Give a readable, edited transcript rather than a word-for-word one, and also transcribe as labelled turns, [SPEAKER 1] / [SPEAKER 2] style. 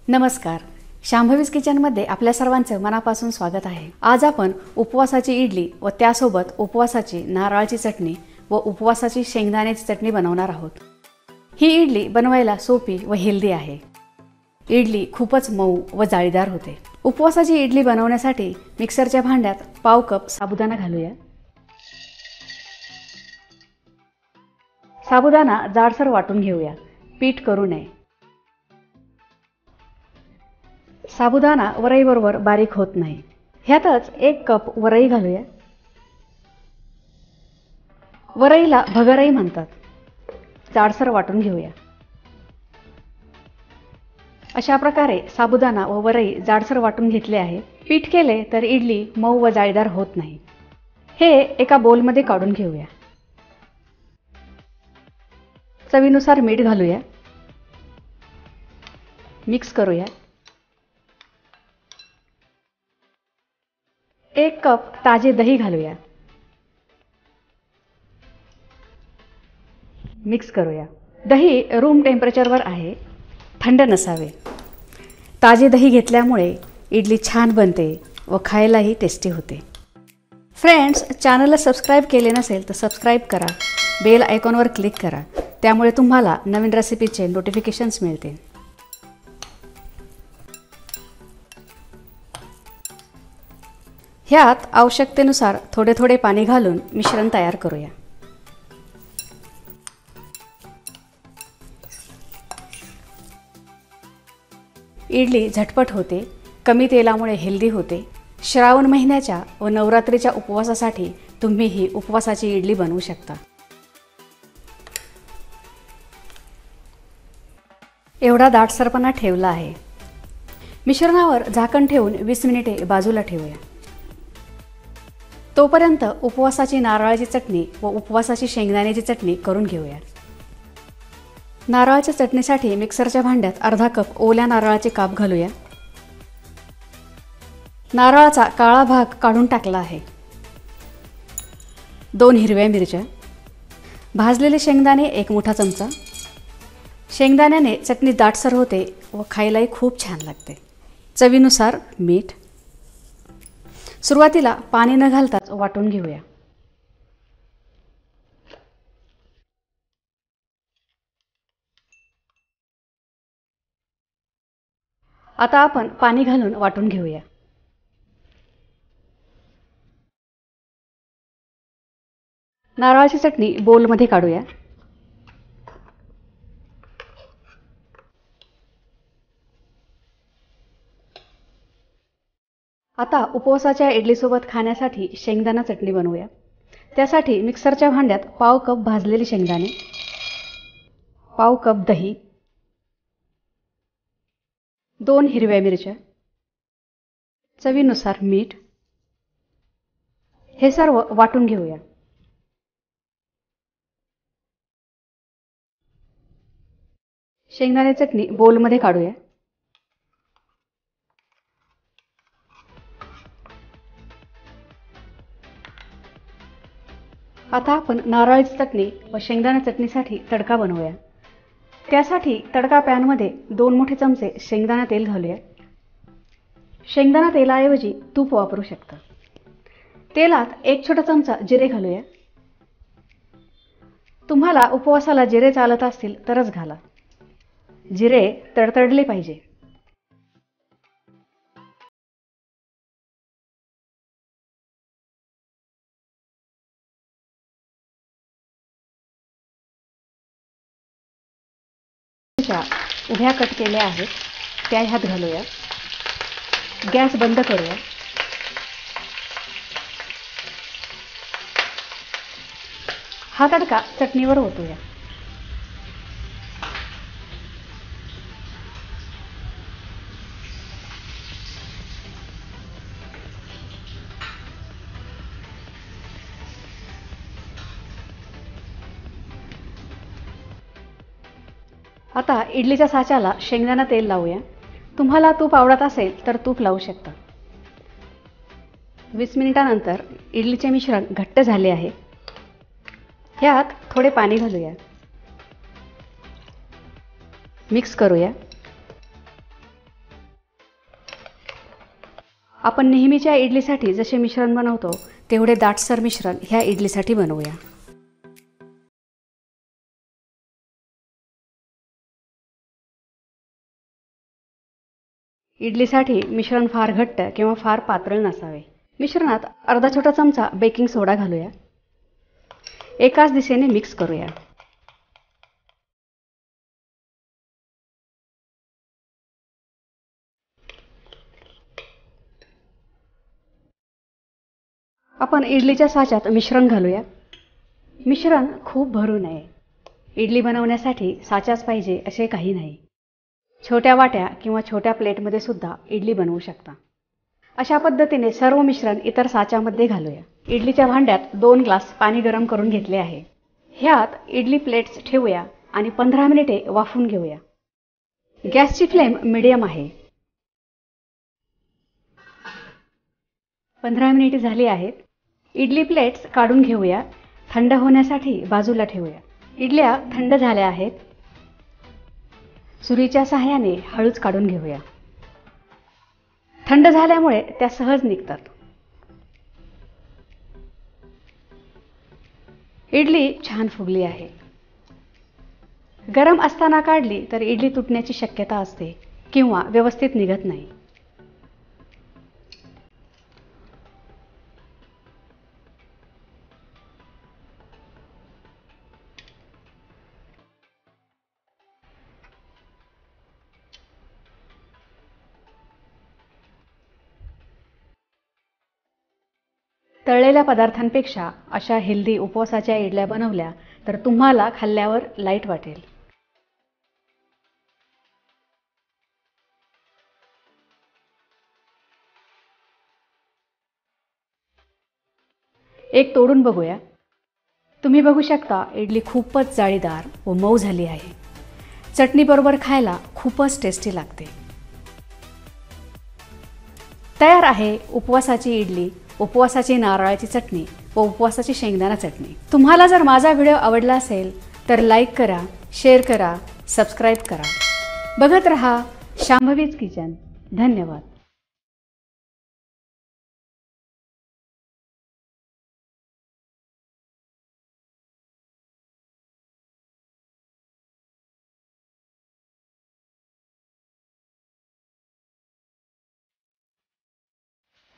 [SPEAKER 1] नमस्कार. शांभवीज किचनमध्ये आपल्या सर्वांचं मनापासून स्वागत आहे. आज आपण उपवासाची इडली व त्यासोबत उपवासाची नारळाची चटणी व उपवासाची शेंगदाण्याची चटणी बनवणार आहोत. ही इडली बनवायला सोपी व हेल्दी आहे. इडली खूपच मऊ व जाळीदार होते. उपवासाची इडली बनवण्यासाठी मिक्सरच्या भांड्यात पाव कप साबुदाणा घालूया. साबुदाणा जाडसर वाटून घेऊया, पीठ करू नये. साबुदाणा वरईबरोबर बारीक होत नाही. ह्यातच 1 कप वरई घालूया. वरईला भगरई म्हणतात. जाडसर वाटून घेऊया. अशा प्रकारे साबुदाणा व वरई जाडसर वाटून घेतले आहे. पीठ केले तर इडली मऊ व जाळीदार होत नाही. हे एका बोलमध्ये काढून घेऊया. चवीनुसार मीठ घालूया. मिक्स करूया. 1 कप ताजे दही घालूया. मिक्स करूया. दही रूम टेम्परेचरवर आहे, थंड नसावे. ताजे दही घेतल्यामुळे इडली छान बनते व खायलाही टेस्टी होते. फ्रेंड्स, चॅनलला सबस्क्राईब केले नसेल तर सबस्क्राईब करा. बेल आयकॉनवर क्लिक करा. त्यामुळे तुम्हाला नवीन रेसिपीचे नोटिफिकेशन्स मिळतील. ह्यात आवश्यकतेनुसार थोडे थोडे पाणी घालून मिश्रण तयार करूया. इडली झटपट होते, कमी तेलामुळे हेल्दी होते. श्रावण महिन्याच्या व नवरात्रीच्या उपवासासाठी तुम्ही ही उपवासाची इडली बनवू शकता. एवढा दाटसरपणा ठेवला आहे. मिश्रणावर झाकण ठेवून 20 मिनिटे बाजूला ठेवूया. तोपर्यंत उपवासाची नारळाची चटणी व उपवासाची शेंगदाण्याची चटणी करून घेऊया. नारळाच्या चटणीसाठी मिक्सरच्या भांड्यात अर्धा कप ओल्या नारळाचे काप घालूया. नारळाचा काळा भाग काढून टाकला आहे. 2 हिरव्या मिरच्या, भाजलेले शेंगदाणे 1 मोठा चमचा. शेंगदाण्याने चटणी दाटसर होते व खायलाही खूप छान लागते. चवीनुसार मीठ. सुरुवातीला पाणी न घालताच वाटून घेऊया. आता आपण पाणी घालून वाटून घेऊया. नारळाची चटणी बोलमध्ये काढूया. आता उपवासाच्या इडलीसोबत खाण्यासाठी शेंगदाणा चटणी बनवूया. त्यासाठी मिक्सरच्या भांड्यात पाव कप भाजलेले शेंगदाणे, पाव कप दही, 2 हिरव्या मिरच्या, चवीनुसार मीठ हे सर्व वाटून घेऊया. शेंगदाणे चटणी बोलमध्ये काढूया. आता आपण नारळाची चटणी व शेंगदाणा चटणीसाठी तडका बनवूया. त्यासाठी तडका पॅनमध्ये 2 मोठे चमचे शेंगदाणा तेल घालूया. शेंगदाणा तेलाऐवजी तूप वापरू शकता. तेलात 1 छोटा चमचा जिरे घालूया. तुम्हाला उपवासाला जिरे चालत असतील तरच घाला. जिरे तडतडले पाहिजे. उभ्या कट केल्या आहेत त्या ह्यात घालूया. गॅस बंद करूया. हा तडका चटणीवर ओतूया. आता इडलीच्या साच्याला शेंगदाणा तेल लावूया. तुम्हाला तूप आवडत असेल तर तूप लावू शकता. 20 मिनिटांनंतर इडलीचे मिश्रण घट्ट झाले आहे. ह्यात थोडे पाणी घालूया. मिक्स करूया. आपण नेहमीच्या इडलीसाठी जसे मिश्रण बनवतो तेवढे दाटसर मिश्रण ह्या इडलीसाठी बनवूया। इडलीसाठी मिश्रण फार घट्ट किंवा फार पातळ नसावे। मिश्रणात अर्धा छोटा चमचा बेकिंग सोडा घालूया। एकाच दिशेने मिक्स करूया। आपण इडलीच्या साच्यात मिश्रण घालूया। मिश्रण खूप भरू नये। इडली बनवण्यासाठी साचाच पाहिजे असे काही नाही। छोट्या वाट्या किंवा छोट्या प्लेटमध्ये सुद्धा इडली बनवू शकता। अशा पद्धतीने सर्व मिश्रण इतर साच्यामध्ये घालूया। इडलीच्या भांड्यात 2 ग्लास पाणी गरम करून घेतले आहे। ह्यात इडली प्लेट्स ठेवूया आणि 15 मिनिटे वाफवून घेऊया। गॅसची फ्लेम मीडियम आहे। 15 मिनिटे झाली आहेत। इडली प्लेट्स काढून घेऊया। थंड होण्यासाठी बाजूला ठेवूया। इडल्या थंड झाल्या आहेत। सुरीच्या सहाय्याने हळूच काढून घेऊया। थंड झाल्यामुळे त्या सहज निघतात। इडली छान फुगली आहे। गरम असताना काढली तर इडली तुटण्याची शक्यता असते किंवा व्यवस्थित निघत नाही। तळलेल्या पदार्थांपेक्षा अशा हेल्दी उपवासाच्या इडल्या बनवल्या तर तुम्हाला खाल्ल्यावर लाईट वाटेल। एक तोडून बघूया। तुम्ही बघू शकता इडली खूपच जाळीदार व मऊ झाली आहे। चटणी बरोबर खायला खूपच टेस्टी लागते। तयार आहे उपवासाची इडली, उपवासाची नारळाची चटणी व उपवासाची शेंगदाणा चटणी। तुम्हाला जर माझा व्हिडिओ आवडला असेल तर लाईक करा, शेअर करा, सबस्क्राईब करा। बघत रहा शांभवीज किचन। धन्यवाद।